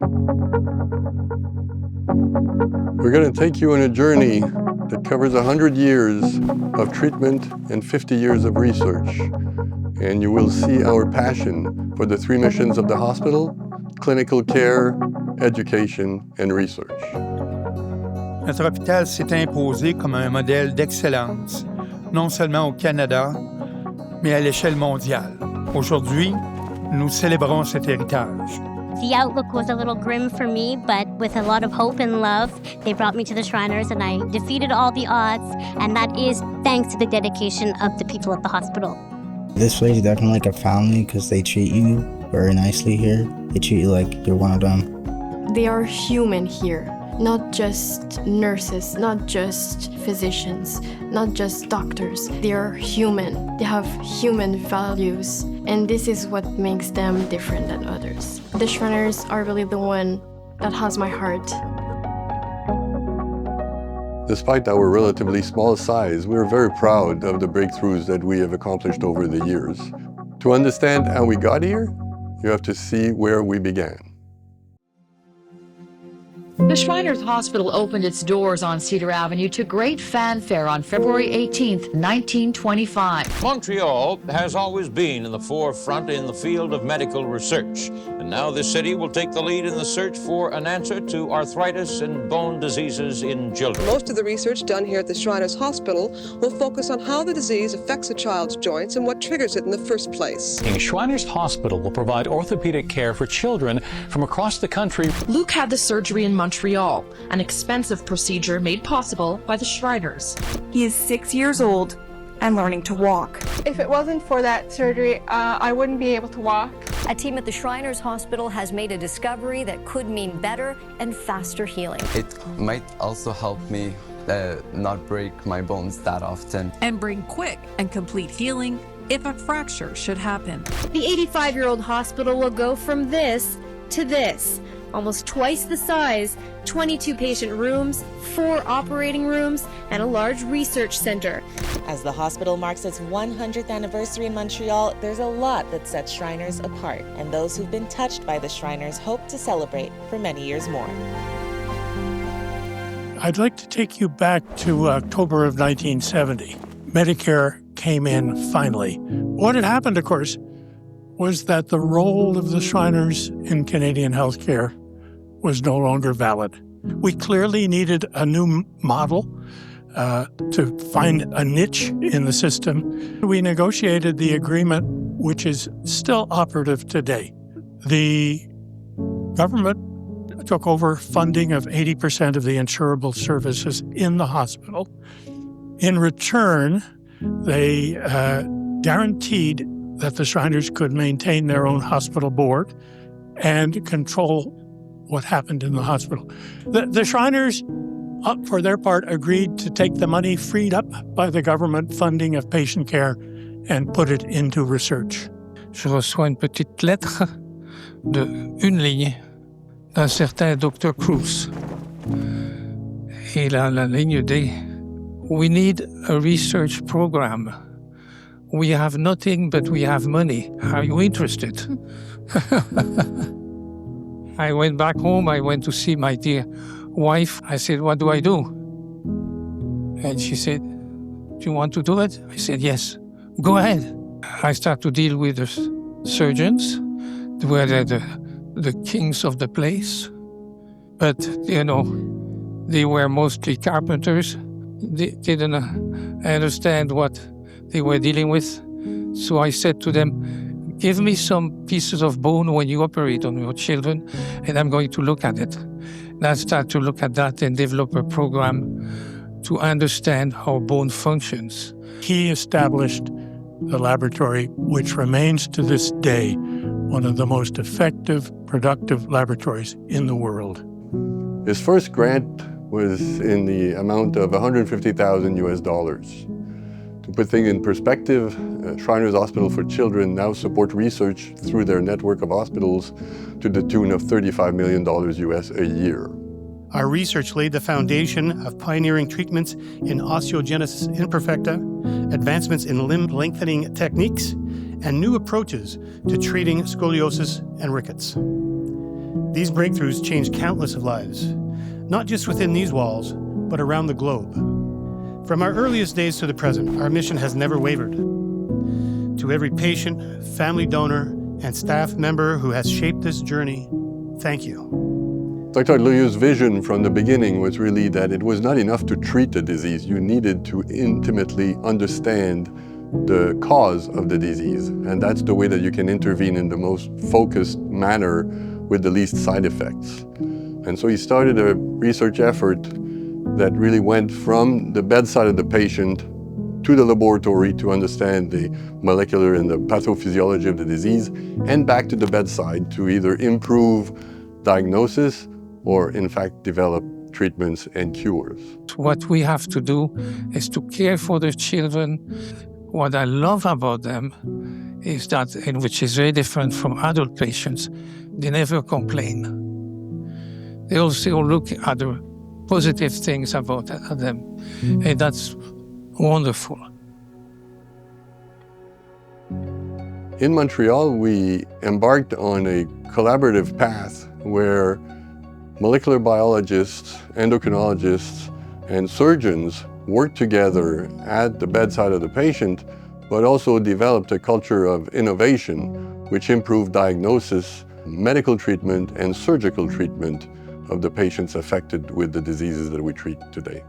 We're going to take you on a journey that covers 100 years of treatment and 50 years of research. And you will see our passion for the three missions of the hospital: clinical care, education, and research. Notre hôpital s'est imposé comme un modèle d'excellence, non seulement au Canada, mais à l'échelle mondiale. Aujourd'hui, nous célébrons cet héritage. The outlook was a little grim for me, but with a lot of hope and love, they brought me to the Shriners and I defeated all the odds, and that is thanks to the dedication of the people at the hospital. This place is definitely like a family because they treat you very nicely here. They treat you like you're one of them. They are human here, not just nurses, not just physicians, not just doctors. They are human. They have human values, and this is what makes them different than others. The Shriners are really the one that has my heart. Despite our relatively small size, we are very proud of the breakthroughs that we have accomplished over the years. To understand how we got here, you have to see where we began. The Shriners Hospital opened its doors on Cedar Avenue to great fanfare on February 18th, 1925. Montreal has always been in the forefront in the field of medical research, and now this city will take the lead in the search for an answer to arthritis and bone diseases in children. Most of the research done here at the Shriners Hospital will focus on how the disease affects a child's joints and what triggers it in the first place. Shriners Hospital will provide orthopedic care for children from across the country. Luke had the surgery in Montreal, an expensive procedure made possible by the Shriners. He is 6 years old and learning to walk. If it wasn't for that surgery, I wouldn't be able to walk. A team at the Shriners Hospital has made a discovery that could mean better and faster healing. It might also help me not break my bones that often. And bring quick and complete healing if a fracture should happen. The 85-year-old hospital will go from this to this. Almost twice the size, 22 patient rooms, 4 operating rooms, and a large research center. As the hospital marks its 100th anniversary in Montreal, there's a lot that sets Shriners apart, and those who've been touched by the Shriners hope to celebrate for many years more. I'd like to take you back to October of 1970. Medicare came in finally. What had happened, of course, was that the role of the Shriners in Canadian healthcare was no longer valid. We clearly needed a new model to find a niche in the system. We negotiated the agreement, which is still operative today. The government took over funding of 80% of the insurable services in the hospital. In return, they guaranteed that the Shriners could maintain their own hospital board and control what happened in the hospital. The Shriners, for their part, agreed to take the money freed up by the government funding of patient care and put it into research. Je reçois une petite lettre de une ligne d'un certain Dr Cruz. Et la ligne dit, "We need a research program. We have nothing, but we have money. Are you interested?" I went back home. I went to see my dear wife. I said, "What do I do?" And she said, "Do you want to do it?" I said, "Yes, go ahead." I start to deal with the surgeons. They were the kings of the place. But, they were mostly carpenters. They didn't understand what they were dealing with. So I said to them, "Give me some pieces of bone when you operate on your children, and I'm going to look at it." And I start to look at that and develop a program to understand how bone functions. He established the laboratory, which remains to this day one of the most effective, productive laboratories in the world. His first grant was in the amount of $150,000. To put things in perspective, Shriners Hospital for Children now support research through their network of hospitals to the tune of $35 million US a year. Our research laid the foundation of pioneering treatments in osteogenesis imperfecta, advancements in limb lengthening techniques, and new approaches to treating scoliosis and rickets. These breakthroughs changed countless of lives, not just within these walls, but around the globe. From our earliest days to the present, our mission has never wavered. To every patient, family donor, and staff member who has shaped this journey, thank you. Dr. Liu's vision from the beginning was really that it was not enough to treat the disease. You needed to intimately understand the cause of the disease. And that's the way that you can intervene in the most focused manner with the least side effects. And so he started a research effort that really went from the bedside of the patient to the laboratory to understand the molecular and the pathophysiology of the disease, and back to the bedside to either improve diagnosis or in fact develop treatments and cures. What we have to do is to care for the children. What I love about them is that, and which is very different from adult patients, they never complain. They also look at the positive things about them, and that's wonderful. In Montreal, we embarked on a collaborative path where molecular biologists, endocrinologists, and surgeons worked together at the bedside of the patient, but also developed a culture of innovation which improved diagnosis, medical treatment, and surgical treatment of the patients affected with the diseases that we treat today.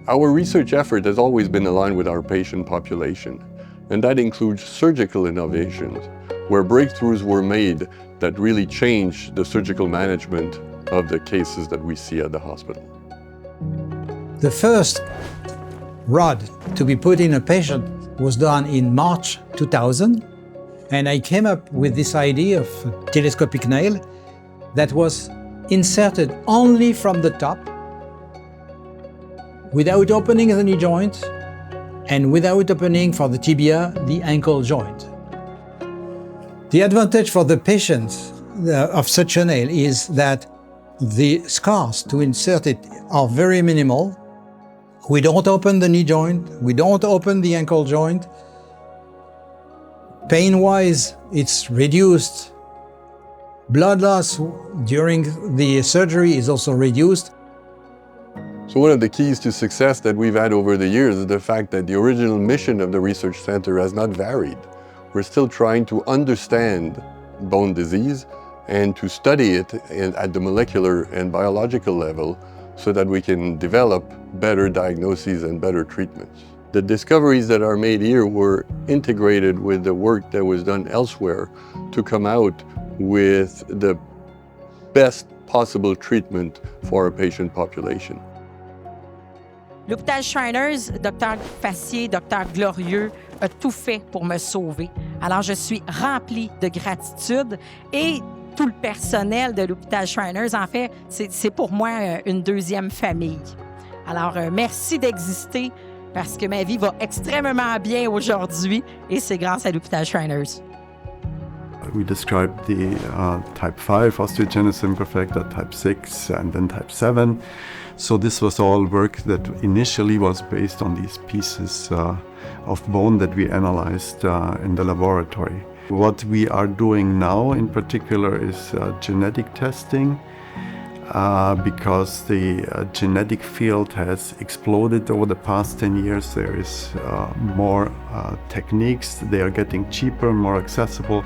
Our research effort has always been aligned with our patient population, and that includes surgical innovations, where breakthroughs were made that really changed the surgical management of the cases that we see at the hospital. The first rod to be put in a patient was done in March 2000, and I came up with this idea of a telescopic nail that was inserted only from the top, without opening the knee joint, and without opening for the tibia, the ankle joint. The advantage for the patients of such a nail is that the scars to insert it are very minimal. We don't open the knee joint, we don't open the ankle joint. Pain-wise, it's reduced. Blood loss during the surgery is also reduced. So one of the keys to success that we've had over the years is the fact that the original mission of the research center has not varied. We're still trying to understand bone disease and to study it at the molecular and biological level so that we can develop better diagnoses and better treatments. The discoveries that are made here were integrated with the work that was done elsewhere to come out with the best possible treatment for our patient population. L'Hôpital Shriners, Dr Fassier, Dr Glorieux, a tout fait pour me sauver. Alors, je suis remplie de gratitude et tout le personnel de l'Hôpital Shriners, en fait, c'est pour moi une deuxième famille. Alors, merci d'exister parce que ma vie va extrêmement bien aujourd'hui et c'est grâce à l'Hôpital Shriners. We described the type 5 osteogenesis imperfecta, type 6, and then type 7. So this was all work that initially was based on these pieces of bone that we analyzed in the laboratory. What we are doing now in particular is genetic testing because the genetic field has exploded over the past 10 years. There is more techniques, they are getting cheaper, more accessible.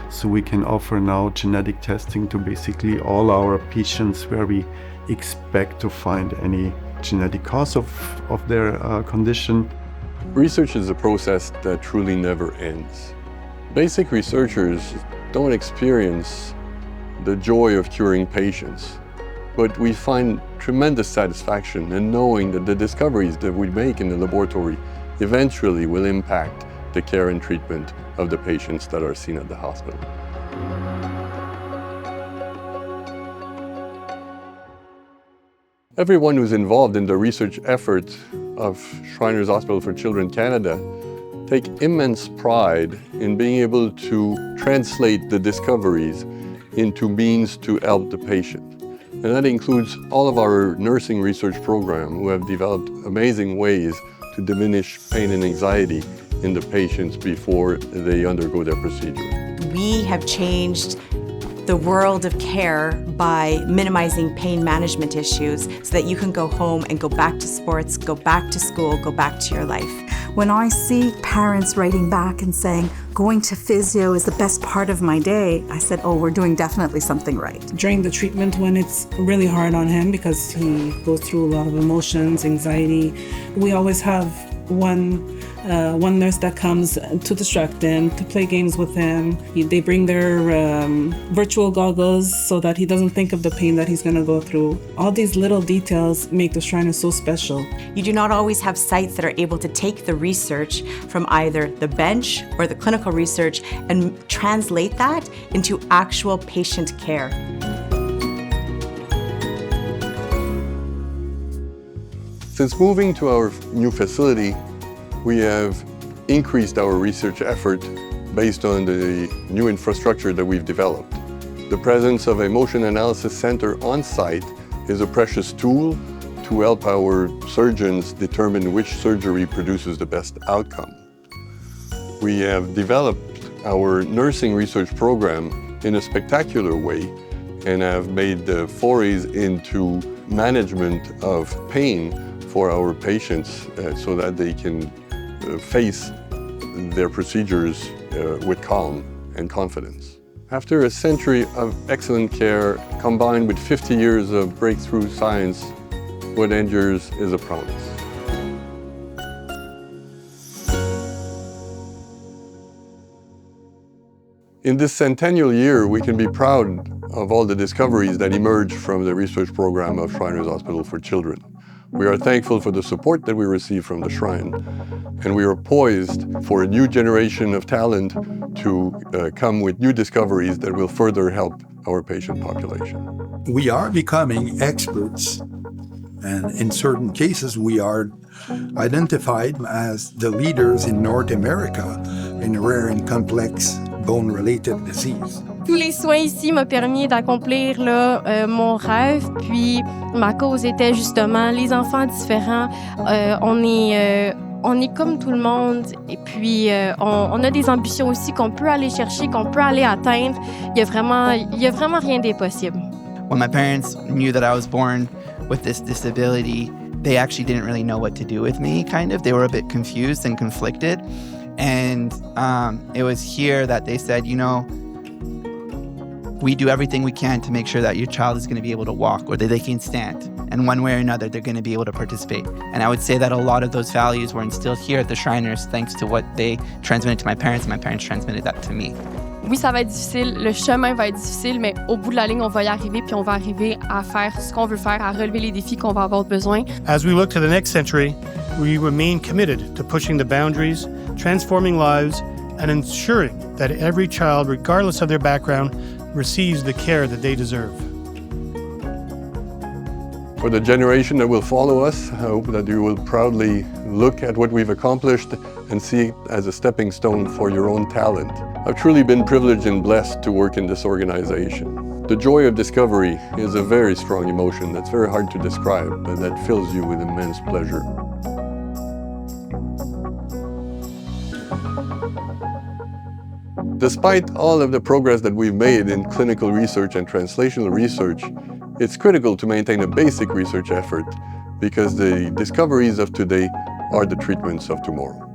So we can offer now genetic testing to basically all our patients where we expect to find any genetic cause of their condition. Research is a process that truly never ends. Basic researchers don't experience the joy of curing patients, but we find tremendous satisfaction in knowing that the discoveries that we make in the laboratory eventually will impact the care and treatment of the patients that are seen at the hospital. Everyone who's involved in the research effort of Shriners Hospital for Children Canada take immense pride in being able to translate the discoveries into means to help the patient. And that includes all of our nursing research program who have developed amazing ways to diminish pain and anxiety in the patients before they undergo their procedure. We have changed the world of care by minimizing pain management issues so that you can go home and go back to sports, go back to school, go back to your life. When I see parents writing back and saying, going to physio is the best part of my day, I said, oh, we're doing definitely something right. During the treatment when it's really hard on him because he goes through a lot of emotions, anxiety, we always have one nurse that comes to distract him, to play games with him. They bring their virtual goggles so that he doesn't think of the pain that he's going to go through. All these little details make the Shriners so special. You do not always have sites that are able to take the research from either the bench or the clinical research and translate that into actual patient care. Since moving to our new facility, we have increased our research effort based on the new infrastructure that we've developed. The presence of a motion analysis center on site is a precious tool to help our surgeons determine which surgery produces the best outcome. We have developed our nursing research program in a spectacular way and have made forays into management of pain for our patients so that they can face their procedures with calm and confidence. After a century of excellent care combined with 50 years of breakthrough science, what endures is a promise. In this centennial year, we can be proud of all the discoveries that emerged from the research program of Shriners Hospital for Children. We are thankful for the support that we receive from the Shrine, and we are poised for a new generation of talent to come with new discoveries that will further help our patient population. We are becoming experts, and in certain cases we are identified as the leaders in North America in rare and complex bone-related disease. Tous les soins ici m'ont permis d'accomplir mon rêve, puis ma cause était justement les enfants différents. On est comme tout le monde et puis on a des ambitions aussi qu'on peut aller chercher, qu'on peut aller atteindre. Il y a vraiment rien d'impossible. When my parents knew that I was born with this disability, they actually didn't really know what to do with me, kind of. They were a bit confused and conflicted. And it was here that they said, you know, we do everything we can to make sure that your child is going to be able to walk or that they can stand. And one way or another, they're going to be able to participate. And I would say that a lot of those values were instilled here at the Shriners thanks to what they transmitted to my parents, and my parents transmitted that to me. Oui, ça va être difficile, le chemin va être difficile, mais au bout de la ligne, on va y arriver, puis on va arriver à faire ce qu'on veut faire, à relever les défis qu'on va avoir besoin. As we look to the next century, we remain committed to pushing the boundaries, transforming lives, and ensuring that every child, regardless of their background, receives the care that they deserve. For the generation that will follow us, I hope that you will proudly look at what we've accomplished and see it as a stepping stone for your own talent. I've truly been privileged and blessed to work in this organization. The joy of discovery is a very strong emotion that's very hard to describe, but that fills you with immense pleasure. Despite all of the progress that we've made in clinical research and translational research, it's critical to maintain a basic research effort because the discoveries of today are the treatments of tomorrow.